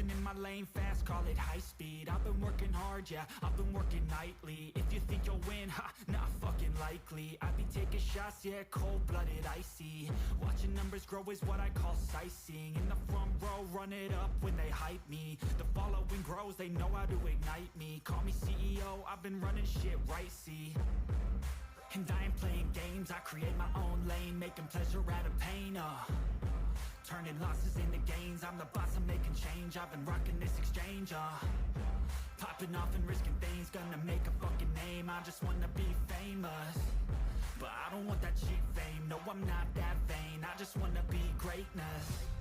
Staying in my lane fast, call it high speed. I've been working hard, yeah, I've been working nightly. If you think you'll win, ha, not fucking likely. I be taking shots, yeah, cold-blooded, icy. Watching numbers grow is what I call sightseeing. In the front row, run it up when they hype me. The following grows, they know how to ignite me. Call me CEO, I've been running shit right, see. And I ain't playing games, I create my own lane, making pleasure out of pain, turning losses into gains. I'm the boss, I'm making change. I've been rocking this exchange, popping off and risking things. Gonna make a fucking name, I just wanna be famous. But I don't want that cheap fame, no I'm not that vain. I just wanna be greatness.